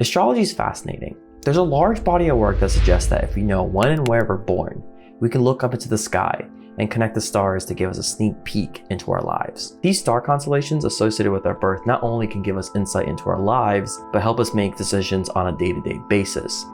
Astrology is fascinating. There's a large body of work that suggests that if we know when and where we're born, we can look up into the sky and connect the stars to give us a sneak peek into our lives. These star constellations associated with our birth not only can give us insight into our lives, but help us make decisions on a day-to-day basis.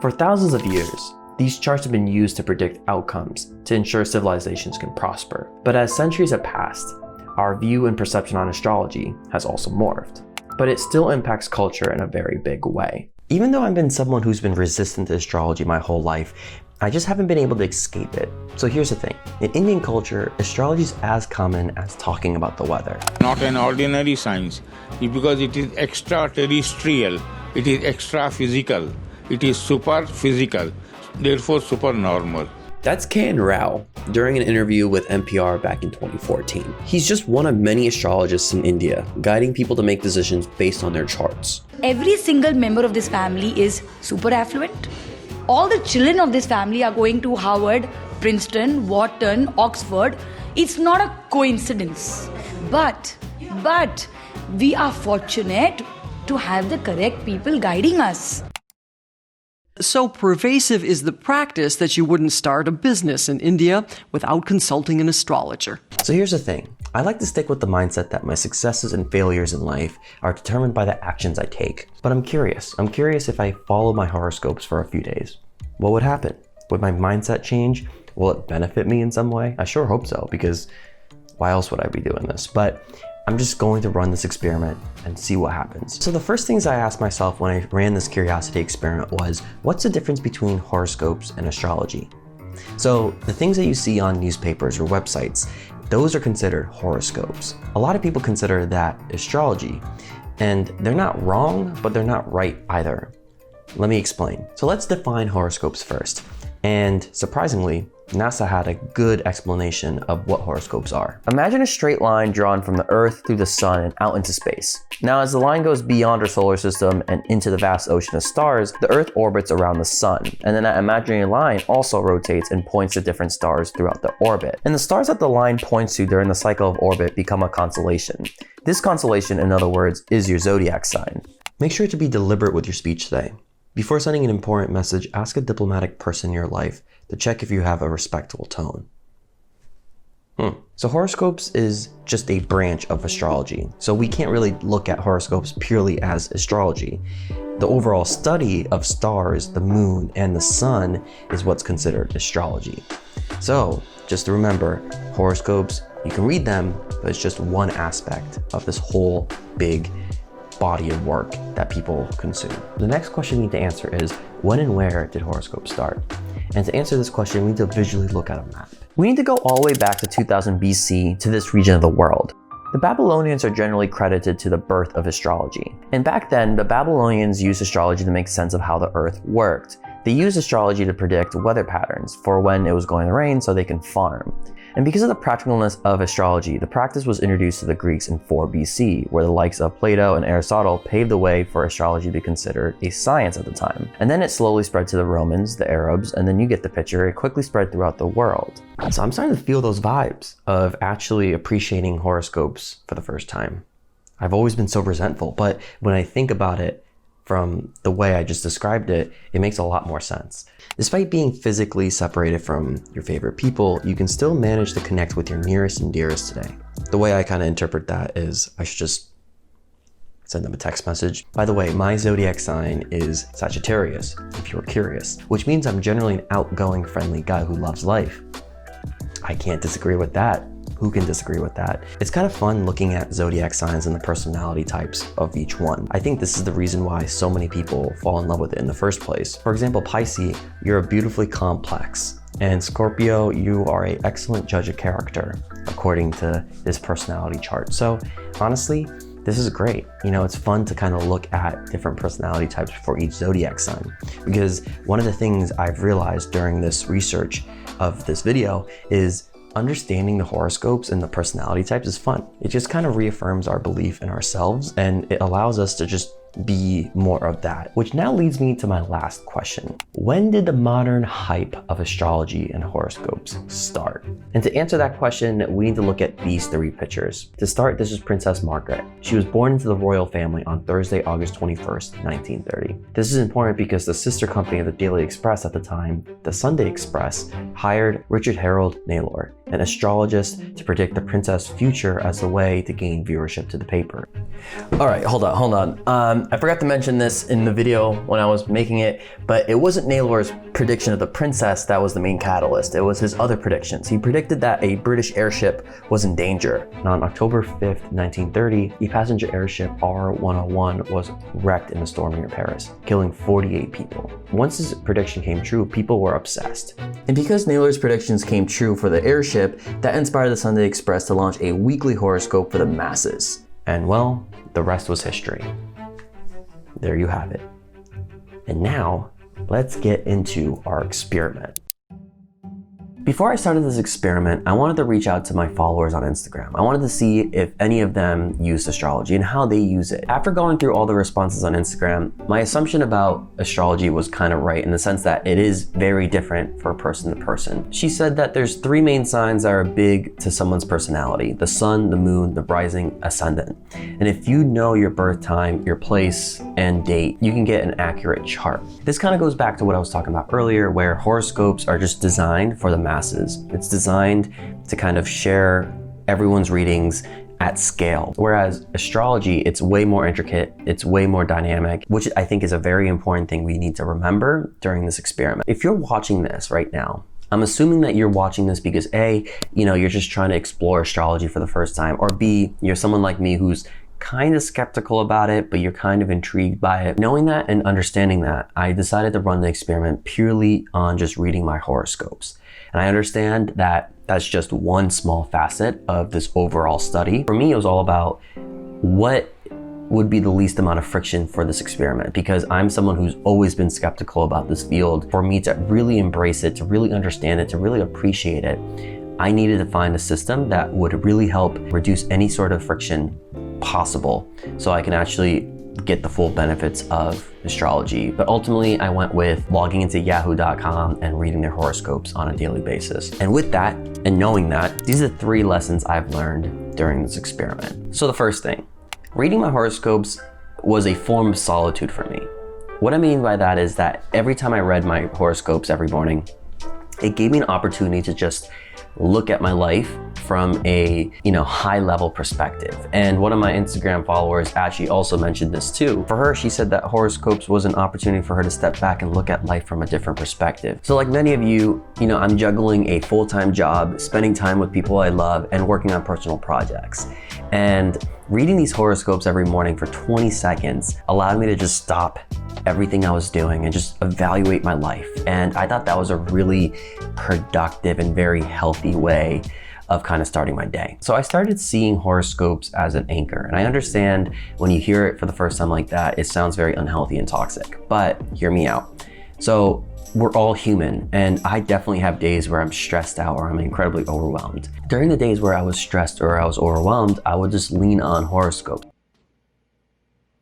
For thousands of years, these charts have been used to predict outcomes to ensure civilizations can prosper. But as centuries have passed, our view and perception on astrology has also morphed. But it still impacts culture in a very big way. Even though I've been someone who's been resistant to astrology my whole life, I just haven't been able to escape it. So here's the thing. In Indian culture, astrology is as common as talking about the weather. Not an ordinary science, because it is extraterrestrial, it is extra-physical, it is super-physical, therefore super-normal. That's K.N. Rao during an interview with NPR back in 2014. He's just one of many astrologists in India, guiding people to make decisions based on their charts. Every single member of this family is super affluent. All the children of this family are going to Harvard, Princeton, Wharton, Oxford. It's not a coincidence. But we are fortunate to have the correct people guiding us. So pervasive is the practice that you wouldn't start a business in India without consulting an astrologer. So here's the thing. I like to stick with the mindset that my successes and failures in life are determined by the actions I take. But I'm curious. I'm curious if I follow my horoscopes for a few days. What would happen? Would my mindset change? Will it benefit me in some way? I sure hope so, because why else would I be doing this? But I'm just going to run this experiment and see what happens. So the first things I asked myself when I ran this curiosity experiment was, what's the difference between horoscopes and astrology? So the things that you see on newspapers or websites, those are considered horoscopes. A lot of people consider that astrology, and they're not wrong, but they're not right either. Let me explain. So let's define horoscopes first. And surprisingly, NASA had a good explanation of what horoscopes are. Imagine a straight line drawn from the Earth through the Sun and out into space. Now, as the line goes beyond our solar system and into the vast ocean of stars, the Earth orbits around the Sun. And then that imaginary line also rotates and points to different stars throughout the orbit. And the stars that the line points to during the cycle of orbit become a constellation. This constellation, in other words, is your zodiac sign. Make sure to be deliberate with your speech today. Before sending an important message, ask a diplomatic person in your life to check if you have a respectable tone. So horoscopes is just a branch of astrology. So we can't really look at horoscopes purely as astrology. The overall study of stars, the moon, and the sun is what's considered astrology. So just to remember, horoscopes, you can read them, but it's just one aspect of this whole big body of work that people consume. The next question we need to answer is, when and where did horoscopes start? And to answer this question, we need to visually look at a map. We need to go all the way back to 2000 BC to this region of the world. The Babylonians are generally credited to the birth of astrology. And back then, the Babylonians used astrology to make sense of how the earth worked. They used astrology to predict weather patterns for when it was going to rain so they can farm. And because of the practicalness of astrology, the practice was introduced to the Greeks in 4 BC, where the likes of Plato and Aristotle paved the way for astrology to be considered a science at the time. And then it slowly spread to the Romans, the Arabs, and then you get the picture, it quickly spread throughout the world. So I'm starting to feel those vibes of actually appreciating horoscopes for the first time. I've always been so resentful, but when I think about it from the way I just described it, it makes a lot more sense. Despite being physically separated from your favorite people, you can still manage to connect with your nearest and dearest today. The way I kind of interpret that is I should just send them a text message. By the way, my zodiac sign is Sagittarius, if you're curious, which means I'm generally an outgoing, friendly guy who loves life. I can't disagree with that. Who can disagree with that? It's kind of fun looking at zodiac signs and the personality types of each one. I think this is the reason why so many people fall in love with it in the first place. For example, Pisces, you're a beautifully complex. And Scorpio, you are an excellent judge of character, according to this personality chart. So honestly, this is great. You know, it's fun to kind of look at different personality types for each zodiac sign. Because one of the things I've realized during this research of this video is understanding the horoscopes and the personality types is fun. It just kind of reaffirms our belief in ourselves, and it allows us to just be more of that. Which now leads me to my last question. When did the modern hype of astrology and horoscopes start? And to answer that question, we need to look at these three pictures. To start, this is Princess Margaret. She was born into the royal family on Thursday, August 21st, 1930. This is important because the sister company of the Daily Express at the time, the Sunday Express, hired Richard Harold Naylor, an astrologist, to predict the princess' future as a way to gain viewership to the paper. All right, hold on. I forgot to mention this in the video when I was making it, but it wasn't Naylor's prediction of the princess that was the main catalyst. It was his other predictions. He predicted that a British airship was in danger. And on October 5th, 1930, a passenger airship R101 was wrecked in a storm near Paris, killing 48 people. Once his prediction came true, people were obsessed. And because Naylor's predictions came true for the airship, that inspired the Sunday Express to launch a weekly horoscope for the masses. And well, the rest was history. There you have it. And now, let's get into our experiment. Before I started this experiment, I wanted to reach out to my followers on Instagram. I wanted to see if any of them used astrology and how they use it. After going through all the responses on Instagram, my assumption about astrology was kind of right in the sense that it is very different for person to person. She said that there's three main signs that are big to someone's personality: the sun, the moon, the rising ascendant. And if you know your birth time, your place, and date, you can get an accurate chart. This kind of goes back to what I was talking about earlier, where horoscopes are just designed for the masses. It's designed to kind of share everyone's readings at scale. Whereas astrology, it's way more intricate, it's way more dynamic, which I think is a very important thing we need to remember during this experiment. If you're watching this right now, I'm assuming that you're watching this because A, you're just trying to explore astrology for the first time, or B, you're someone like me who's kind of skeptical about it, but you're kind of intrigued by it. Knowing that and understanding that, I decided to run the experiment purely on just reading my horoscopes. And I understand that that's just one small facet of this overall study. For me, it was all about what would be the least amount of friction for this experiment, because I'm someone who's always been skeptical about this field. For me to really embrace it, to really understand it, to really appreciate it, I needed to find a system that would really help reduce any sort of friction possible so I can actually get the full benefits of astrology. But ultimately, I went with logging into yahoo.com and reading their horoscopes on a daily basis. And with that, and knowing that, these are the three lessons I've learned during this experiment. So the first thing, reading my horoscopes was a form of solitude for me. What I mean by that is that every time I read my horoscopes every morning, it gave me an opportunity to just look at my life from a high level perspective. And one of my Instagram followers actually also mentioned this too. For her, she said that horoscopes was an opportunity for her to step back and look at life from a different perspective. So like many of you, I'm juggling a full-time job, spending time with people I love, and working on personal projects. And reading these horoscopes every morning for 20 seconds allowed me to just stop everything I was doing and just evaluate my life. And I thought that was a really productive and very healthy way of kind of starting my day. So I started seeing horoscopes as an anchor. And I understand when you hear it for the first time like that, it sounds very unhealthy and toxic, but hear me out. So we're all human, and I definitely have days where I'm stressed out or I'm incredibly overwhelmed. During the days where I was stressed or I was overwhelmed, I would just lean on horoscopes.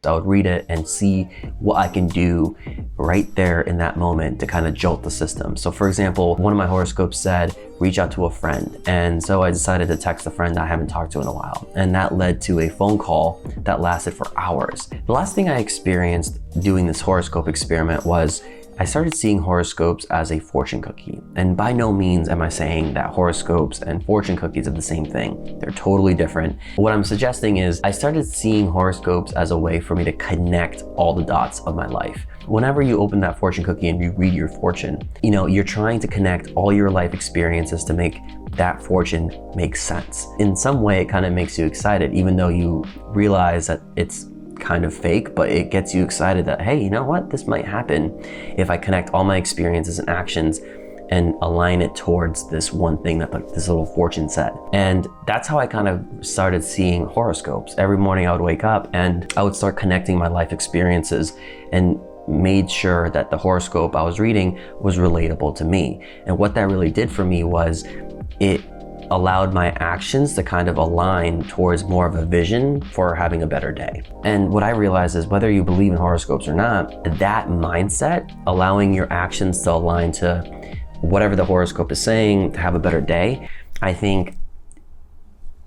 I would read it and see what I can do right there in that moment to kind of jolt the system. So for example, one of my horoscopes said, reach out to a friend. And so I decided to text a friend I haven't talked to in a while. And that led to a phone call that lasted for hours. The last thing I experienced doing this horoscope experiment was I started seeing horoscopes as a fortune cookie. And by no means am I saying that horoscopes and fortune cookies are the same thing. They're totally different. What I'm suggesting is I started seeing horoscopes as a way for me to connect all the dots of my life. Whenever you open that fortune cookie and you read your fortune, you're trying to connect all your life experiences to make that fortune make sense. In some way, it kind of makes you excited, even though you realize that it's kind of fake, but it gets you excited that, hey, you know what? This might happen if I connect all my experiences and actions and align it towards this one thing that this little fortune said. And that's how I kind of started seeing horoscopes. Every morning I would wake up and I would start connecting my life experiences and made sure that the horoscope I was reading was relatable to me. And what that really did for me was it allowed my actions to kind of align towards more of a vision for having a better day. And what I realized is whether you believe in horoscopes or not, that mindset, allowing your actions to align to whatever the horoscope is saying to have a better day, I think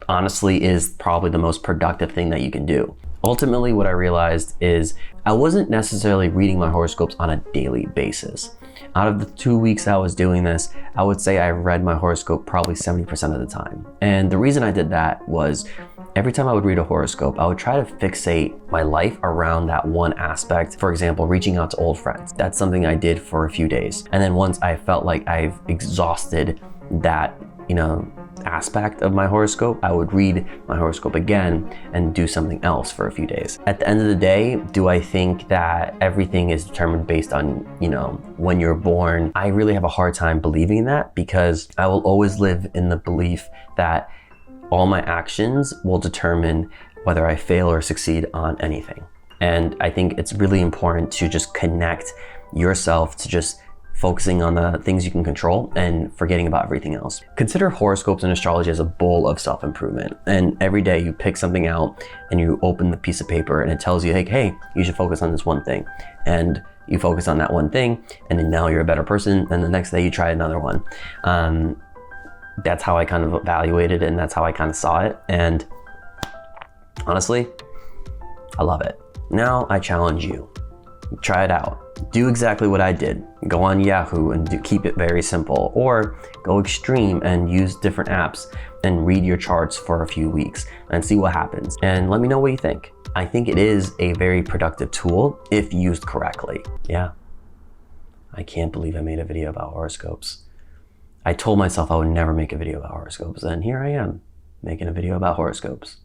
honestly is probably the most productive thing that you can do. Ultimately, what I realized is I wasn't necessarily reading my horoscopes on a daily basis. Out of the 2 weeks I was doing this, I would say I read my horoscope probably 70% of the time. And the reason I did that was every time I would read a horoscope, I would try to fixate my life around that one aspect. For example, reaching out to old friends. That's something I did for a few days. And then once I felt like I've exhausted that, aspect of my horoscope, I would read my horoscope again and do something else for a few days. At the end of the day, do I think that everything is determined based on, when you're born? I really have a hard time believing in that, because I will always live in the belief that all my actions will determine whether I fail or succeed on anything. And I think it's really important to just connect yourself to just focusing on the things you can control and forgetting about everything else. Consider horoscopes and astrology as a bowl of self-improvement. And every day you pick something out and you open the piece of paper and it tells you, hey, you should focus on this one thing. And you focus on that one thing, and then now you're a better person. And the next day you try another one. That's how I kind of evaluated it, and that's how I kind of saw it. And honestly, I love it. Now I challenge you. Try it out. Do exactly what I did. Go on Yahoo and keep it very simple, or go extreme and use different apps and read your charts for a few weeks and see what happens. And let me know what you think. I think it is a very productive tool if used correctly. Yeah, I can't believe I made a video about horoscopes. I told myself I would never make a video about horoscopes, and here I am making a video about horoscopes.